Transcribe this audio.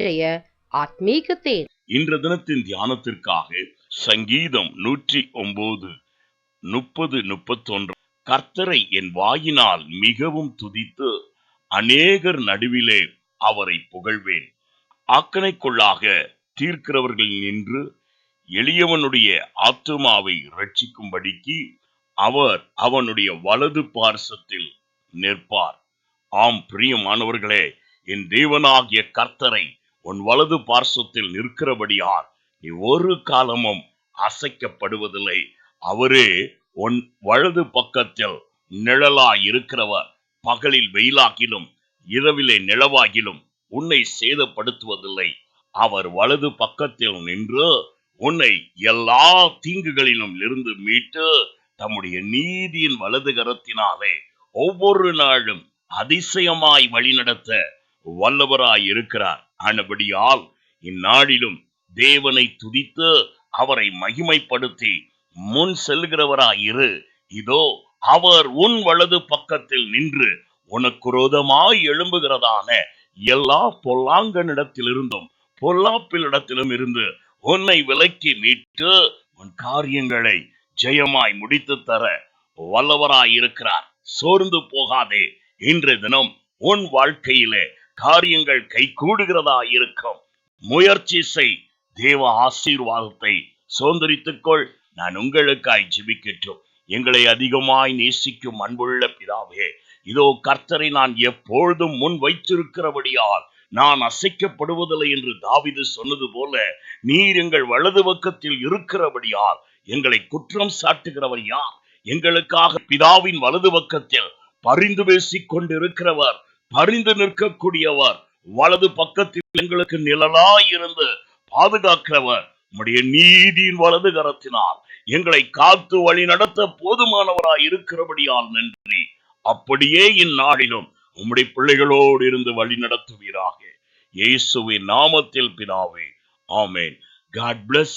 இன்றைய ஆத்மீக தேன். இன்ற தினத்தின் தியானத்திற்காக சங்கீதம் 109 30-31. கர்த்தரை என் வாயினால் மிகவும் துதித்து அநேகர் நடுவிலே அவரை புகழ்வேன். ஆக்கணைக்குள்ளாக தீர்க்கிறவர்கள் நின்று எளியவனுடைய ஆத்துமாவை ரட்சிக்கும்படிக்கு அவர் அவனுடைய வலது பார்சத்தில் நிற்பார். ஆம் பிரியமானவர்களே, என் தேவனாகிய கர்த்தரை உன் வலது பார்சத்தில் நிற்கிறபடியால் நீ ஒரு காலமும் அசைக்கப்படுவதில்லை. அவரே உன் வலது பக்கத்தில் நிழலாய் இருக்கிறவர். பகலில் வெயிலாகிலும் இரவிலே நிலவாகிலும் உன்னை சேதப்படுத்துவதில்லை. அவர் வலது பக்கத்தில் நின்று உன்னை எல்லா தீங்குகளிலும் இருந்து மீட்டு தம்முடைய நீதியின் வலது கரத்தினாலே ஒவ்வொரு நாளும் அதிசயமாய் வழிநடத்த வல்லவராய் இருக்கிறார். ஆனபடியால் இந்நாளிலும் தேவனை துதித்து அவரை மகிமைப்படுத்தி முன் செல்கிறவராயிரு. இதோ அவர் உன் வலது பக்கத்தில் நின்று உனக்கு விரோதமாய் எழும்புகிறதான எல்லா பொல்லாங்கனிடத்திலிருந்தும் பொல்லாப்பிலிடத்திலும் இருந்து உன்னை விலக்கி மீட்டு உன் காரியங்களை ஜெயமாய் முடித்து தர வல்லவராய் இருக்கிறார். சோர்ந்து போகாதே. இன்றைய தினம் உன் வாழ்க்கையிலே காரியங்கள் கை கூடுகிறதா இருக்கும். முயற்சி செய். தேவ ஆசீர்வாதத்தை சுதந்தரித்துக்கொள். நான் உங்களுக்காய் ஜெபிக்கட்டும். எங்களை அதிகமாய் நேசிக்கும் அன்புள்ள பிதாவே, இதோ கர்த்தரை நான் எப்பொழுதும் முன் வைத்திருக்கிறபடியால் நான் அசைக்கப்படுவதில்லை என்று தாவீது சொன்னது போல, நீர் எங்கள் வலது பக்கத்தில் இருக்கிறபடியால் எங்களை குற்றம் சாட்டுகிறவர் யார்? எங்களுக்காக பிதாவின் வலது பக்கத்தில் பரிந்து பேசிக் கொண்டிருக்கிறவர், பரிந்து நிற்கக்கூடியவர், வலது பக்கத்தில் எங்களுக்கு நிழலாய் இருந்து பாதுகாக்கிறவர், உம்முடைய நீதியின் வலது கரத்தினால் எங்களை காத்து வழி நடத்த போதுமானவராய் இருக்கிறபடியால் நன்றி. அப்படியே இந்நாளிலும் உம்முடைய பிள்ளைகளோடு இருந்து வழி நடத்துவீராக. இயேசுவின் நாமத்தில் பிதாவே, ஆமென். God bless.